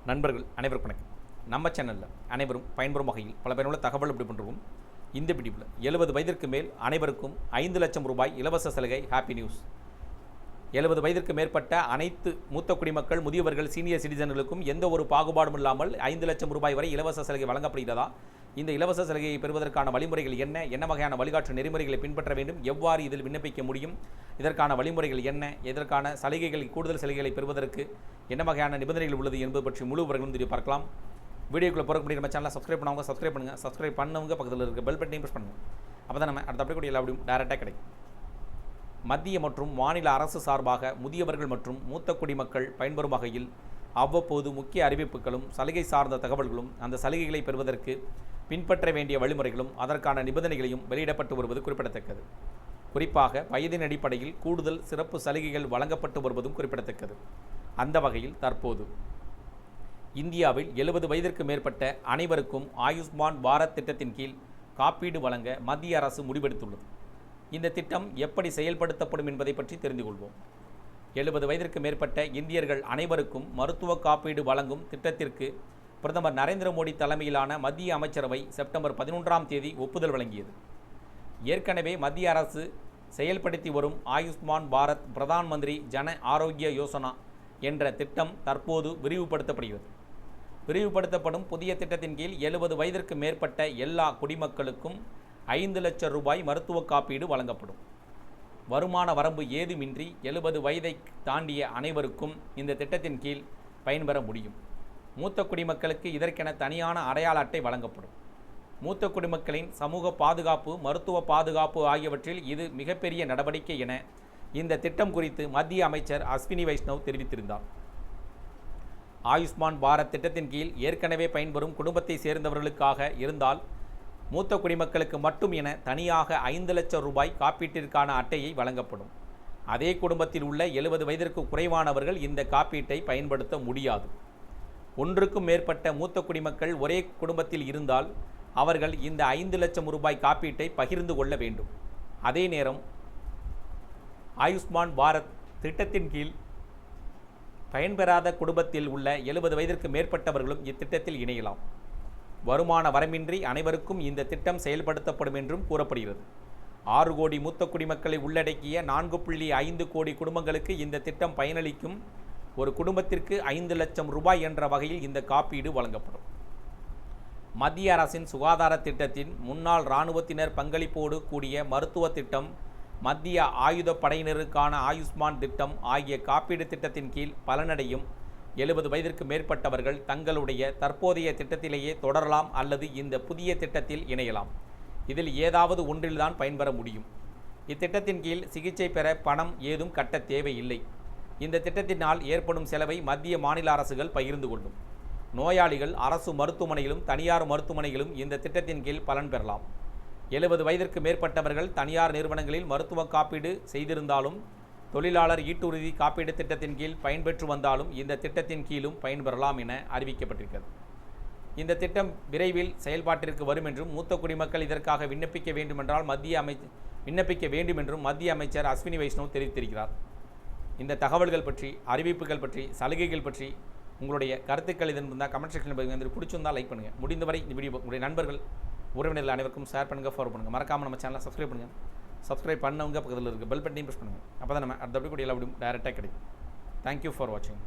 நண்பர்கள் அனைவருக்கும் வணக்கம். நம்ம சேனலில் அனைவரும் பயன்பெறும் வகையில் பல பயனுள்ள தகவல் எப்படி பண்ணுறோம். இந்த பிடிப்பில் 70 வயதிற்கு மேல் அனைவருக்கும் 5 லட்சம் ரூபாய் இலவச சலுகை. Happy news. 70 வயதிற்கு மேற்பட்ட அனைத்து மூத்த குடிமக்கள், முதியவர்கள், சீனியர் சிட்டிசன்களுக்கும் எந்த ஒரு பாகுபாடும் இல்லாமல் 5 லட்சம் ரூபாய் வரை இலவச சலுகை வழங்கப்படுகிறதா? இந்த இலவச சலுகையை பெறுவதற்கான வழிமுறைகள் என்ன வகையான வழிகாட்டு நெறிமுறைகளை பின்பற்ற வேண்டும், எவ்வாறு இதில் விண்ணப்பிக்க முடியும், இதற்கான வழிமுறைகள் என்ன, இதற்கான சலுகைகள், கூடுதல் சலுகைகளை பெறுவதற்கு என்ன வகையான நிபந்தனைகள் உள்ளது என்பது பற்றி முழு விவரங்களும் தெரிய பார்க்கலாம். வீடியோக்குள்ளே போகிற முடியும். நம்ம சேனலை சப்ஸ்கிரைப் பண்ணவங்க சப்ஸ்கிரைப் பண்ணுங்கள். சப்ஸ்கிரைப் பண்ணவங்க பக்கத்தில் இருக்க பெல் பட்டனையும் ப்ரெஸ் பண்ணுங்கள். அப்போ தான் நம்ம அடுத்த அப்படி எல்லா வீடியும் டேரெக்டாக கிடைக்கும். மத்திய மற்றும் மாநில அரசு சார்பாக முதியவர்கள் மற்றும் மூத்த குடிமக்கள் பயன்பெறும் வகையில் அவ்வப்போது முக்கிய அறிவிப்புகளும் சலுகை சார்ந்த தகவல்களும் அந்த சலுகைகளை பெறுவதற்கு பின்பற்ற வேண்டிய வழிமுறைகளும் அதற்கான நிபந்தனைகளையும் வெளியிடப்பட்டு வருவது குறிப்பிடத்தக்கது. குறிப்பாக வயதின் அடிப்படையில் கூடுதல் சிறப்பு சலுகைகள் வழங்கப்பட்டு வருவதும் குறிப்பிடத்தக்கது. அந்த வகையில் தற்போது இந்தியாவில் 70 வயதிற்கு மேற்பட்ட அனைவருக்கும் ஆயுஷ்மான் பாரத் திட்டத்தின் கீழ் காப்பீடு வழங்க மத்திய அரசு முடிவெடுத்துள்ளது. இந்த திட்டம் எப்படி செயல்படுத்தப்படும் என்பதை பற்றி தெரிந்து கொள்வோம். 70 வயதிற்கு மேற்பட்ட இந்தியர்கள் அனைவருக்கும் மருத்துவ காப்பீடு வழங்கும் திட்டத்திற்கு பிரதமர் நரேந்திர மோடி தலைமையிலான மத்திய அமைச்சரவை செப்டம்பர் 11ஆம் தேதி ஒப்புதல் வழங்கியது. ஏற்கனவே மத்திய அரசு செயல்படுத்தி வரும் ஆயுஷ்மான் பாரத் பிரதான் மந்திரி ஜன ஆரோக்கிய யோசனா என்ற திட்டம் தற்போது விரிவுபடுத்தப்படுகிறது. விரிவுபடுத்தப்படும் புதிய திட்டத்தின் கீழ் 70 வயதிற்கு மேற்பட்ட எல்லா குடிமக்களுக்கும் 5 லட்சம் ரூபாய் மருத்துவ காப்பீடு வழங்கப்படும். வருமான வரம்பு ஏதுமின்றி 70 வயதை தாண்டிய அனைவருக்கும் இந்த திட்டத்தின் கீழ் பயன்பெற முடியும். மூத்த குடிமக்களுக்கு இதற்கென தனியான அடையாள அட்டை வழங்கப்படும். மூத்த குடிமக்களின் சமூக பாதுகாப்பு, மருத்துவ பாதுகாப்பு ஆகியவற்றில் இது மிகப்பெரிய நடவடிக்கை என இந்த திட்டம் குறித்து மத்திய அமைச்சர் அஸ்வினி வைஷ்ணவ் தெரிவித்திருந்தார். ஆயுஷ்மான் பாரத் திட்டத்தின் கீழ் ஏற்கனவே பயன்பெறும் குடும்பத்தை சேர்ந்தவர்களுக்காக இருந்தால் மூத்த குடிமக்களுக்கு மட்டும் என தனியாக 5 லட்சம் ரூபாய் காப்பீட்டிற்கான அட்டையை வழங்கப்படும். அதே குடும்பத்தில் உள்ள 70 வயதிற்கு குறைவானவர்கள் இந்த காப்பீட்டை பயன்படுத்த முடியாது. ஒன்றுக்கும் மேற்பட்ட மூத்த குடிமக்கள் ஒரே குடும்பத்தில் இருந்தால் அவர்கள் இந்த 5 லட்சம் ரூபாய் காப்பீட்டை பகிர்ந்து கொள்ள வேண்டும். அதே நேரம் ஆயுஷ்மான் பாரத் திட்டத்தின் கீழ் பயன்பெறாத குடும்பத்தில் உள்ள 70 வயதிற்கு மேற்பட்டவர்களும் இத்திட்டத்தில் இணையலாம். வருமான வரம்பின்றி அனைவருக்கும் இந்த திட்டம் செயல்படுத்தப்படும் என்றும் கூறப்படுகிறது. 6 கோடி மூத்த குடிமக்களை உள்ளடக்கிய 4.5 கோடி குடும்பங்களுக்கு இந்த திட்டம் பயனளிக்கும். ஒரு குடும்பத்திற்கு 5 லட்சம் ரூபாய் என்ற வகையில் இந்த காப்பீடு வழங்கப்படும். மத்திய அரசின் சுகாதார திட்டத்தின் முன்னாள் இராணுவத்தினர் பங்களிப்போடு கூடிய மருத்துவ திட்டம், மத்திய ஆயுத படையினருக்கான ஆயுஷ்மான் திட்டம் ஆகிய காப்பீடு திட்டத்தின் கீழ் பலனடையும் 70 வயதிற்கு மேற்பட்டவர்கள் தங்களுடைய தற்போதைய திட்டத்திலேயே தொடரலாம் அல்லது இந்த புதிய திட்டத்தில் இணையலாம். இதில் ஏதாவது ஒன்றில்தான் பயன்பெற முடியும். இத்திட்டத்தின் கீழ் சிகிச்சை பெற பணம் ஏதும் கட்ட தேவையில்லை. இந்த திட்டத்தினால் ஏற்படும் செலவை மத்திய மாநில அரசுகள் பகிர்ந்து கொள்ளும். நோயாளிகள் அரசு மருத்துவமனையிலும் தனியார் மருத்துவமனையிலும் இந்த திட்டத்தின் கீழ் பலன் பெறலாம். 70 வயதிற்கு மேற்பட்டவர்கள் தனியார் நிறுவனங்களில் மருத்துவ காப்பீடு செய்திருந்தாலும் தொழிலாளர் ஈட்டுறுதி காப்பீடு திட்டத்தின் கீழ் பயன்பெற்று வந்தாலும் இந்த திட்டத்தின் கீழும் பயன்பெறலாம் என அறிவிக்கப்பட்டிருக்கிறது. இந்த திட்டம் விரைவில் செயல்பாட்டிற்கு வரும் என்றும் மூத்த குடிமக்கள் இதற்காக விண்ணப்பிக்க வேண்டும் என்றும் மத்திய அமைச்சர் அஸ்வினி வைஷ்ணவ் தெரிவித்திருக்கிறார். இந்த தகவல்கள் பற்றி, அறிவிப்புகள் பற்றி, சலுகைகள் பற்றி உங்களுடைய கருத்துக்கள் இதன் இருந்தால் கமெண்ட் செக்ஷனில் பிடிச்சிருந்தால் லைக் பண்ணுங்கள். முடிந்தவரை இந்த வீடியோ உங்களுடைய நண்பர்கள், உறவினர்கள் அனைவருக்கும் ஷேர் பண்ணுங்கள், ஃபாலோ பண்ணுங்கள். மறக்காமல் நம்ம சேனலை சப்ஸ்கிரைப் பண்ணுங்கள். சப்ஸ்கிரைப் பண்ணவங்க பக்கத்தில் இருக்க பெல் பட்டனையும் ப்ரெஸ் பண்ணுங்கள். அப்போ தான் நம்ம அடுத்த வீடியோ எல்லா வீடியும் டேரெக்டாக கிடைக்கும். தேங்க்யூ ஃபார் வாட்சிங்.